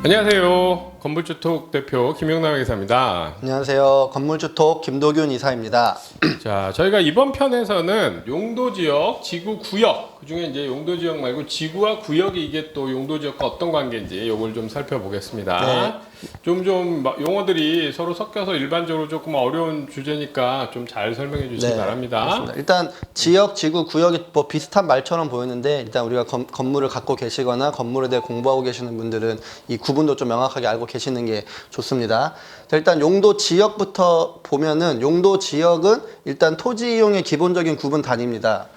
안녕하세요. 건물주톡 대표 김영남 회사입니다. 안녕하세요. 건물주톡 김도균 이사입니다. 자, 저희가 이번 편에서는 용도지역, 지구구역, 그 중에 이제 용도지역 말고 지구와 구역이 이게 또 용도지역과 어떤 관계인지 이걸 좀 살펴보겠습니다. 네. 좀 용어들이 서로 섞여서 일반적으로 조금 어려운 주제니까 좀 잘 설명해 주시기 바랍니다. 그렇습니다. 일단 지역, 지구, 구역이 뭐 비슷한 말처럼 보이는데 일단 우리가 건물을 갖고 계시거나 건물에 대해 공부하고 계시는 분들은 이 구분도 좀 명확하게 알고 계시는 게 좋습니다. 자, 일단 용도 지역부터 보면은 용도 지역은 일단 토지 이용의 기본적인 구분 단위입니다.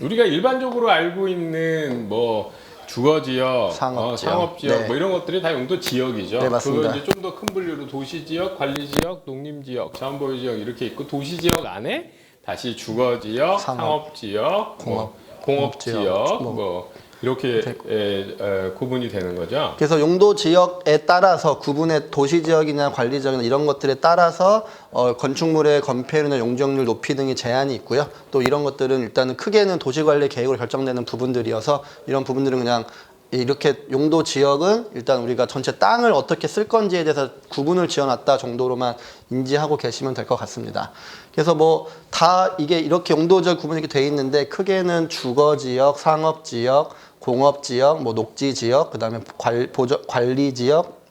우리가 일반적으로 알고 있는 뭐 주거지역, 상업지역, 상업지역 네. 뭐 이런 것들이 다 용도 지역이죠. 네, 맞습니다. 그거 이제 좀 더 큰 분류로 도시지역, 관리지역, 농림지역, 자원보유지역 이렇게 있고 도시지역 안에 다시 주거지역, 상업지역, 공업지역 뭐 이렇게 구분이 되는 거죠. 그래서 용도 지역에 따라서 구분의 도시 지역이나 관리 지역이나 이런 것들에 따라서 건축물의 건폐율이나 용적률 높이 등의 제한이 있고요. 또 이런 것들은 일단은 크게는 도시관리 계획으로 결정되는 부분들이어서 이런 부분들은 그냥 이렇게 용도 지역은 일단 우리가 전체 땅을 어떻게 쓸 건지에 대해서 구분을 지어놨다 정도로만 인지하고 계시면 될 것 같습니다. 그래서 뭐 다 이게 이렇게 용도 지역 구분이 이렇게 돼 있는데 크게는 주거 지역, 상업 지역, 공업 지역, 뭐 녹지 지역, 그다음에 관리 지역,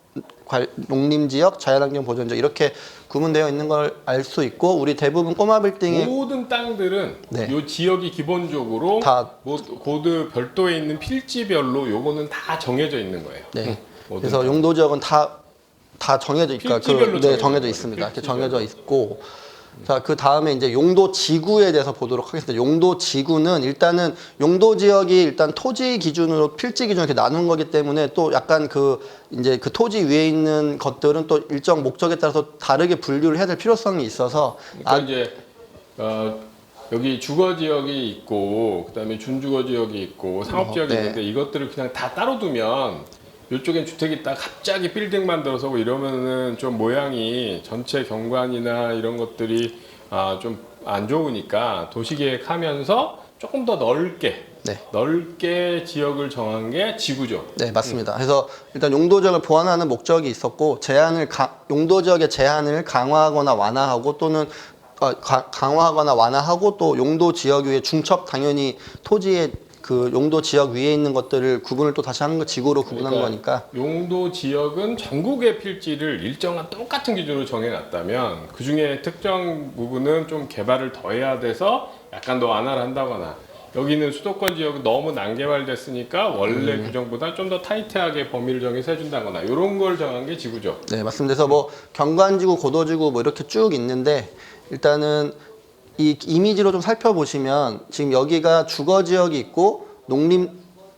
농림 지역, 자연환경 보전 지역 이렇게 구분되어 있는 걸 알 수 있고 우리 대부분 꼬마 빌딩의 모든 땅들은 네. 요 지역이 기본적으로 다 뭐 고드 별도에 있는 필지별로 요거는 다 정해져 있는 거예요. 네. 모든 그래서 용도 지역은 다 정해져 있니까 필지별로 정해져 있습니다. 이렇게 필지별로. 정해져 있고 자, 그 다음에 이제 용도 지구에 대해서 보도록 하겠습니다. 용도 지구는 일단은 용도 지역이 일단 토지 기준으로 필지 기준으로 이렇게 나눈 거기 때문에 또 약간 이제 그 토지 위에 있는 것들은 또 일정 목적에 따라서 다르게 분류를 해야 될 필요성이 있어서 그러니까 이제 여기 주거 지역이 있고 그다음에 준주거 지역이 있고 상업 지역이 네. 있는데 이것들을 그냥 다 따로 두면 이쪽엔 주택이 있다 갑자기 빌딩 만들어서 뭐 이러면은 좀 모양이 전체 경관이나 이런 것들이 좀 안 좋으니까 도시계획하면서 조금 더 넓게 지역을 정한 게 지구죠. 네, 맞습니다. 그래서 일단 용도 지역을 보완하는 목적이 있었고 용도 지역의 제한을 강화하거나 완화하고 또는 강화하거나 완화하고 또 용도 지역 위에 중첩 당연히 토지의 그 용도 지역 위에 있는 것들을 구분을 또 다시 하는 거 지구로 구분한 거니까 용도 지역은 전국의 필지를 일정한 똑같은 기준으로 정해놨다면 그 중에 특정 부분은 좀 개발을 더 해야 돼서 약간 더 완화를 한다거나 여기는 수도권 지역은 너무 난개발됐으니까 원래 규정보다 좀 더 타이트하게 범위를 정해서 해준다거나 이런 걸 정한 게 지구죠. 네, 맞습니다. 그래서 뭐 경관지구, 고도지구 뭐 이렇게 쭉 있는데 일단은 이 이미지로 좀 살펴보시면 지금 여기가 주거지역이 있고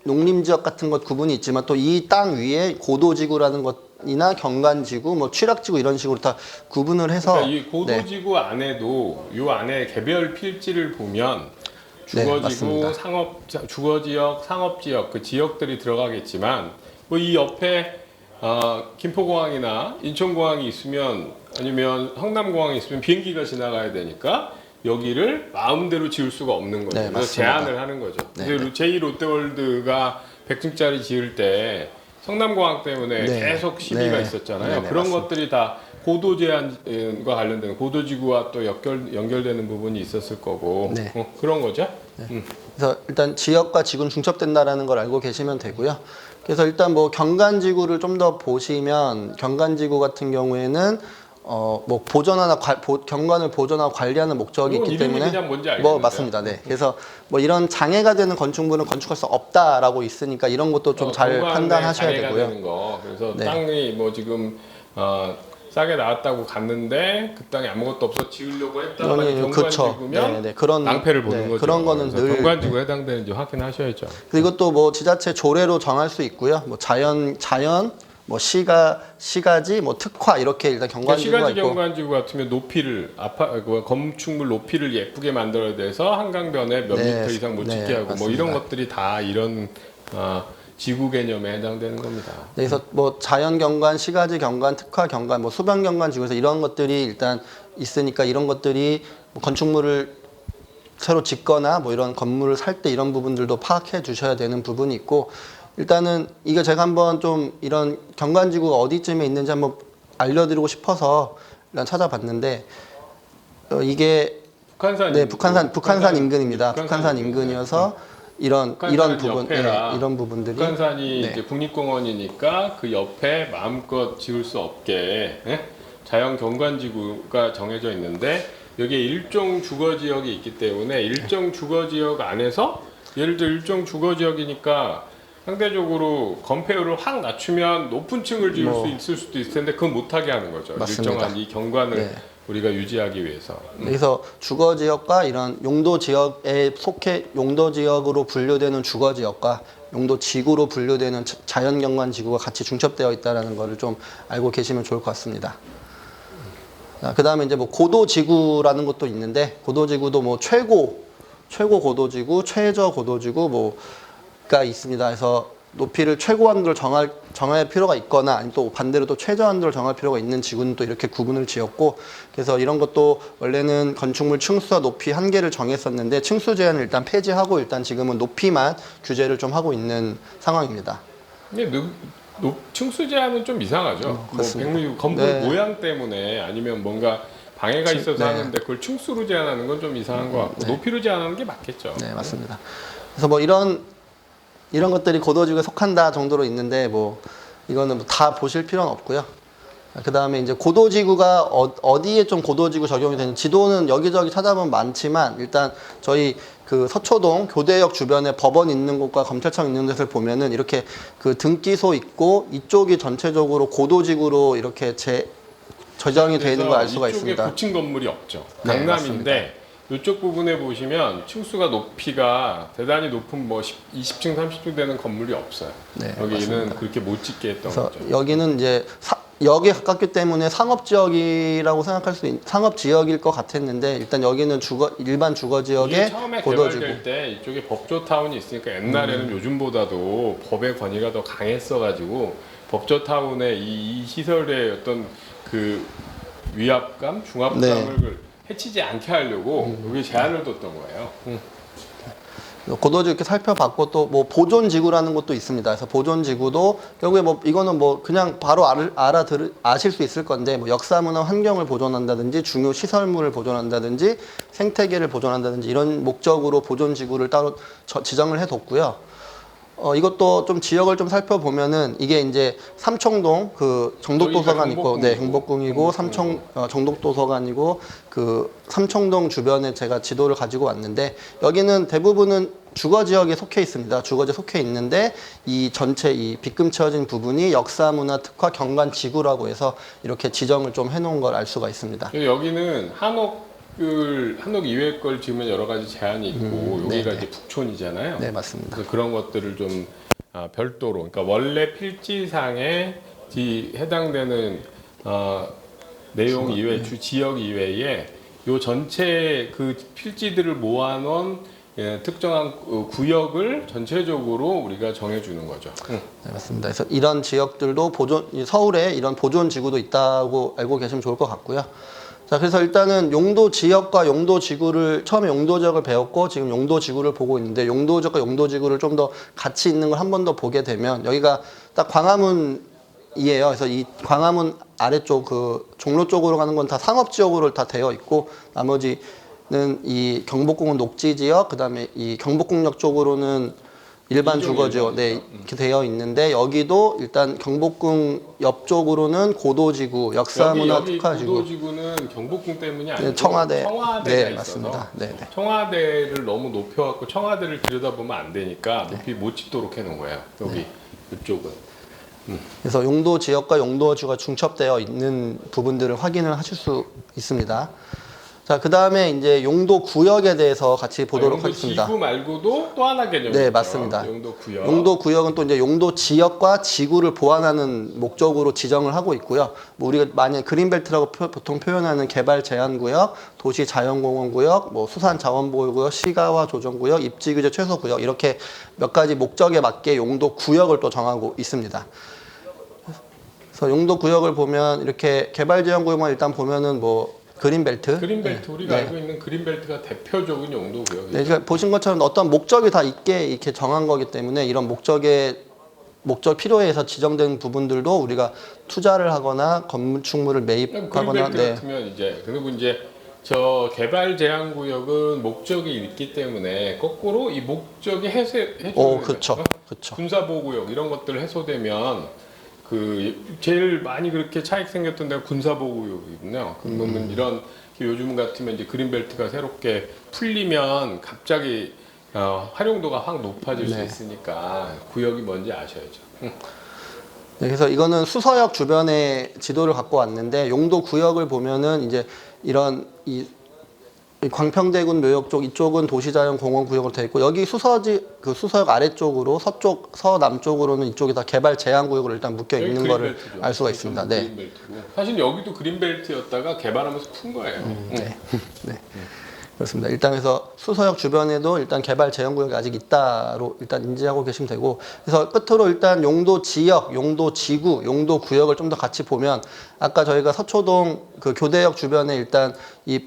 농림지역 같은 것 구분이 있지만 또 이 땅 위에 고도지구라는 것이나 경관지구, 뭐 취락지구 이런 식으로 다 구분을 해서 그러니까 이 고도지구 안에도 이 안에 개별 필지를 보면 주거지구, 주거지역, 상업지역 그 지역들이 들어가겠지만 뭐 이 옆에 김포공항이나 인천공항이 있으면 아니면 성남공항이 있으면 비행기가 지나가야 되니까 여기를 마음대로 지을 수가 없는 거죠. 네, 그래서 제한을 하는 거죠. 근데 제2롯데월드가 100층짜리 지을 때 성남공항 때문에 계속 시비가 있었잖아요. 그런 맞습니다. 것들이 다 고도 제한과 관련된 고도지구와 또 연결되는 부분이 있었을 거고 그런 거죠. 그래서 일단 지역과 지구는 중첩된다라는 걸 알고 계시면 되고요. 그래서 일단 뭐 경관지구를 좀 더 보시면 경관지구 같은 경우에는 뭐 경관을 보존하고 관리하는 목적이 있기 때문에 그냥 뭔지 알겠는데. 뭐 맞습니다. 네. 그래서 뭐 이런 장애가 되는 건축물은 건축할 수 없다라고 있으니까 이런 것도 좀 잘 판단하셔야 장애가 되고요. 되는 거. 그래서 네. 땅이 뭐 지금 싸게 나왔다고 갔는데 그 땅에 아무것도 없어 지으려고 했다가 경관지구면 그런 낭패를 보는 거죠. 그런 거는 늘 경관지구에 해당되는지 확인하셔야죠. 그리고 또 뭐 지자체 조례로 정할 수 있고요. 뭐 자연 뭐 시가지 뭐 특화 이렇게 일단 경관지구가 시가지 있고 경관지구 같으면 높이를 건축물 높이를 예쁘게 만들어야 돼서 한강변에 몇 미터 이상 못 짓게 하고 맞습니다. 뭐 이런 것들이 다 이런 지구 개념에 해당되는 겁니다. 네, 그래서 뭐 자연 경관, 시가지 경관, 특화 경관, 뭐 수변 경관 지구에서 이런 것들이 일단 있으니까 이런 것들이 뭐 건축물을 새로 짓거나 뭐 이런 건물을 살 때 이런 부분들도 파악해 주셔야 되는 부분이 있고 일단은 이거 제가 한번 좀 이런 경관지구가 어디쯤에 있는지 한번 알려드리고 싶어서 일단 찾아봤는데 이게 북한산 네, 북한산 인근입니다. 북한산 인근이어서 이런 북한산 부분, 옆에라. 이런 부분들이 북한산이 네. 이제 국립공원이니까 그 옆에 마음껏 지을 수 없게 자연 경관지구가 정해져 있는데 여기에 일종 주거지역이 있기 때문에 일정 주거지역 안에서 예를 들어 일정 주거지역이니까 상대적으로 건폐율을 확 낮추면 높은 층을 지을 수 있을 수도 있을 텐데 그건 못하게 하는 거죠. 맞습니다. 일정한 이 경관을 네. 우리가 유지하기 위해서. 그래서 주거 지역과 이런 용도 지역에 속해 용도 지역으로 분류되는 주거 지역과 용도 지구로 분류되는 자연 경관 지구가 같이 중첩되어 있다는 것을 좀 알고 계시면 좋을 것 같습니다. 그다음에 이제 뭐 고도 지구라는 것도 있는데 고도 지구도 뭐 최고 고도 지구, 최저 고도 지구 뭐가 있습니다. 그래서 높이를 최고 한도를 정할 필요가 있거나 아니면 또 반대로 또 최저 한도를 정할 필요가 있는 지구는 또 이렇게 구분을 지었고 그래서 이런 것도 원래는 건축물 층수와 높이 한계를 정했었는데 층수 제한을 일단 폐지하고 일단 지금은 높이만 규제를 좀 하고 있는 상황입니다. 근데 층수 제한은 좀 이상하죠. 뭐 백미 건물 네. 모양 때문에 아니면 뭔가 방해가 있어서 네. 하는데 그걸 층수로 제한하는 건 좀 이상한 것 같고 높이로 제한하는 게 맞겠죠. 네, 맞습니다. 그래서 뭐 이런 것들이 고도지구에 속한다 정도로 있는데 뭐 이거는 뭐 다 보실 필요는 없고요. 그 다음에 이제 고도지구가 어디에 좀 고도지구 적용이 되는 지도는 여기저기 찾아보면 많지만 일단 저희 그 서초동 교대역 주변에 법원 있는 곳과 검찰청 있는 곳을 보면은 이렇게 그 등기소 있고 이쪽이 전체적으로 고도지구로 이렇게 저장이 되어 있는 걸 알 수가 있습니다. 이쪽에 고층 건물이 없죠. 네, 강남인데 이쪽 부분에 보시면 층수가 높이가 대단히 높은 뭐 20층, 30층 되는 건물이 없어요. 네, 여기는 맞습니다. 그렇게 못 짓게 했던 그래서 거죠. 여기는 이제 역에 가깝기 때문에 상업지역이라고 생각할 수 있는 상업지역일 것 같았는데 일단 여기는 일반 이게 주거지역의 처음에 고도지구. 개발될 때 이쪽에 법조타운이 있으니까 옛날에는 요즘보다도 법의 권위가 더 강했어가지고 법조타운의 이 시설의 어떤 그 위압감, 중압감을 해치지 않게 하려고 여기 제한을 뒀던 거예요. 고도지구 이렇게 살펴봤고 또 뭐 보존지구라는 것도 있습니다. 그래서 보존지구도 결국에 뭐 이거는 뭐 그냥 바로 아실 수 있을 건데 뭐 역사문화 환경을 보존한다든지 중요 시설물을 보존한다든지 생태계를 보존한다든지 이런 목적으로 보존지구를 따로 지정을 해뒀고요. 이것도 좀 지역을 좀 살펴보면은 이게 이제 삼청동 그 정독도서관 있고 네 경복궁이고 정독도서관이고 그 삼청동 주변에 제가 지도를 가지고 왔는데 여기는 대부분은 주거지역에 속해 있습니다. 주거지에 속해 있는데 이 전체 이 빗금 채워진 부분이 역사문화 특화 경관지구라고 해서 이렇게 지정을 좀 해놓은 걸 알 수가 있습니다. 여기는 한옥 이외의 걸 지으면 여러 가지 제한이 있고 여기가 이제 북촌이잖아요. 네, 맞습니다. 그래서 그런 것들을 좀 별도로, 그러니까 원래 필지상에 해당되는 내용 이외, 주 지역 이외에 요 전체 그 필지들을 모아놓은 특정한 구역을 전체적으로 우리가 정해주는 거죠. 네, 맞습니다. 그래서 이런 지역들도 서울에 이런 보존 지구도 있다고 알고 계시면 좋을 것 같고요. 자, 그래서 일단은 용도 지역과 용도 지구를 처음에 용도 지역을 배웠고 지금 용도 지구를 보고 있는데 용도 지역과 용도 지구를 좀 더 같이 있는 걸 한 번 더 보게 되면 여기가 딱 광화문이에요. 그래서 이 광화문 아래쪽 그 종로 쪽으로 가는 건 다 상업 지역으로 다 되어 있고 나머지는 이 경복궁은 녹지 지역, 그다음에 이 경복궁역 쪽으로는 일반 주거지역 이렇게 되어 있는데 여기도 일단 경복궁 옆쪽으로는 고도지구, 역사문화 특화지구. 고도지구는 경복궁 때문이 아니고 청와대가 있어서 맞습니다. 네. 청와대를 너무 높여갖고 청와대를 들여다보면 안 되니까 높이 못 짓도록 해놓은 거예요. 여기 이쪽은. 그래서 용도 지역과 용도지구가 중첩되어 있는 부분들을 확인을 하실 수 있습니다. 자, 그 다음에 이제 용도 구역에 대해서 같이 보도록 하겠습니다. 지구 말고도 또 하나 개념이 네, 있죠. 맞습니다. 용도 구역. 용도 구역은 또 이제 용도 지역과 지구를 보완하는 목적으로 지정을 하고 있고요. 뭐 우리가 만약 그린벨트라고 보통 표현하는 개발 제한 구역, 도시 자연공원 구역, 뭐 수산 자원보호 구역, 시가화 조정 구역, 입지 규제 최소 구역 이렇게 몇 가지 목적에 맞게 용도 구역을 또 정하고 있습니다. 그래서 용도 구역을 보면 이렇게 개발 제한 구역만 일단 보면은 뭐 그린벨트. 우리가 알고 있는 그린벨트가 대표적인 용도 구역이죠. 네, 그러니까 보신 것처럼 어떤 목적이 다 있게 이렇게 정한 거기 때문에 이런 목적에 목적 필요에 의해서 지정된 부분들도 우리가 투자를 하거나 건축물을 매입하거나 그린벨트 같으면 이제 그리고 이제 저 개발 제한 구역은 목적이 있기 때문에 거꾸로 이 목적이 해소되는 그렇죠. 그렇죠. 군사보호구역 이런 것들 해소되면 그 제일 많이 그렇게 차익 생겼던 데가 군사보호구역이거든요. 그러면 이런 요즘 같으면 이제 그린벨트가 새롭게 풀리면 갑자기 활용도가 확 높아질 수 있으니까 구역이 뭔지 아셔야죠. 네, 그래서 이거는 수서역 주변의 지도를 갖고 왔는데 용도 구역을 보면은 이제 이런 이 광평대군 묘역 쪽 이쪽은 도시자연공원 구역으로 되어 있고 여기 그 수서역 아래쪽으로 서남쪽으로는 이쪽이 다 개발 제한 구역으로 일단 묶여 있는 거를 알 수가 있습니다. 네. 그린벨트고. 사실 여기도 그린벨트였다가 개발하면서 푼 거예요. 네. 네. 그렇습니다. 일단 그래서 수서역 주변에도 일단 개발 제한 구역이 아직 있다로 일단 인지하고 계시면 되고 그래서 끝으로 일단 용도 지역, 용도 지구, 용도 구역을 좀 더 같이 보면 아까 저희가 서초동 그 교대역 주변에 일단 이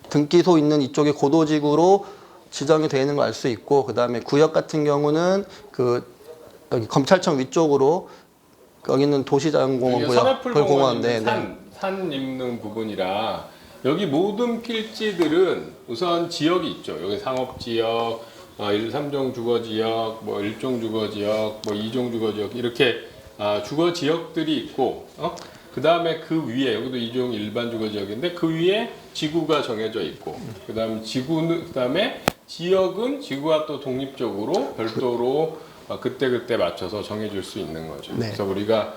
등기소 있는 이쪽이 고도지구로 지정이 되어 있는 걸 알 수 있고 그다음에 구역 같은 경우는 그 여기 검찰청 위쪽으로 여기는 도시자연공원 구역, 산업풀공원 산 있는 부분이라 여기 모든 필지들은 우선 지역이 있죠. 여기 상업지역, 1, 3종 주거지역, 뭐 1종 주거지역, 뭐 2종 주거지역 이렇게 주거지역들이 있고 그 다음에 그 위에 여기도 2종 일반 주거지역인데 그 위에 지구가 정해져 있고 그 다음에 지역은 지구와 또 독립적으로 별도로 그때 맞춰서 정해줄 수 있는 거죠. 네. 그래서 우리가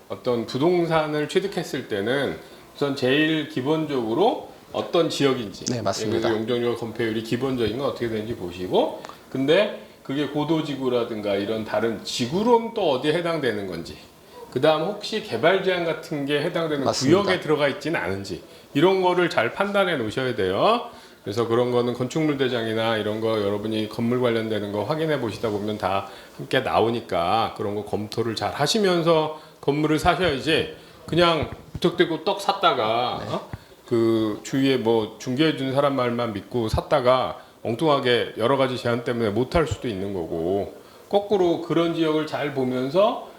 어떤 부동산을 취득했을 때는 우선 제일 기본적으로 어떤 지역인지 네, 맞습니다. 그래서 용적률 건폐율이 기본적인 건 어떻게 되는지 보시고 근데 그게 고도지구라든가 이런 다른 지구로는 또 어디에 해당되는 건지 그 다음 혹시 개발 제한 같은 게 해당되는 맞습니다. 구역에 들어가 있지는 않은지 이런 거를 잘 판단해 놓으셔야 돼요. 그래서 그런 거는 건축물 대장이나 이런 거 여러분이 건물 관련되는 거 확인해 보시다 보면 다 함께 나오니까 그런 거 검토를 잘 하시면서 건물을 사셔야지 그냥 무턱대고 떡 샀다가 그 주위에 뭐 중개해 주는 사람 말만 믿고 샀다가 엉뚱하게 여러 가지 제한 때문에 못 할 수도 있는 거고 거꾸로 그런 지역을 잘 보면서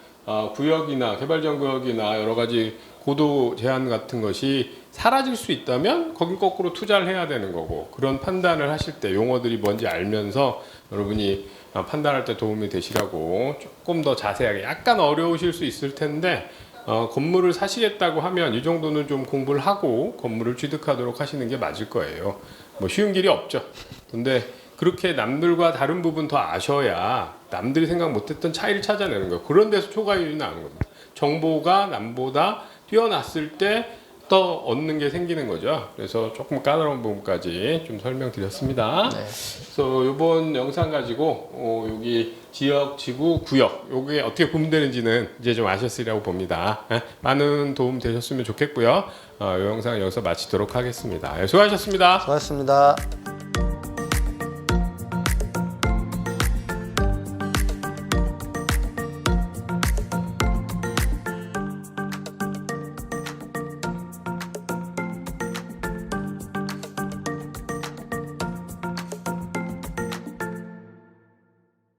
구역이나 개발전 구역이나 여러 가지 고도 제한 같은 것이 사라질 수 있다면 거기 거꾸로 투자를 해야 되는 거고 그런 판단을 하실 때 용어들이 뭔지 알면서 여러분이 판단할 때 도움이 되시라고 조금 더 자세하게 약간 어려우실 수 있을 텐데 건물을 사시겠다고 하면 이 정도는 좀 공부를 하고 건물을 취득하도록 하시는 게 맞을 거예요. 뭐 쉬운 길이 없죠. 근데 그렇게 남들과 다른 부분 더 아셔야 남들이 생각 못했던 차이를 찾아내는 거예요. 그런 데서 초과이율이 나는 겁니다. 정보가 남보다 뛰어났을 때 더 얻는 게 생기는 거죠. 그래서 조금 까다로운 부분까지 좀 설명드렸습니다. 네. 그래서 이번 영상 가지고 여기 지역, 지구, 구역 요게 어떻게 구분되는지는 이제 좀 아셨으리라고 봅니다. 많은 도움 되셨으면 좋겠고요. 이 영상 여기서 마치도록 하겠습니다. 수고하셨습니다. 수고하셨습니다.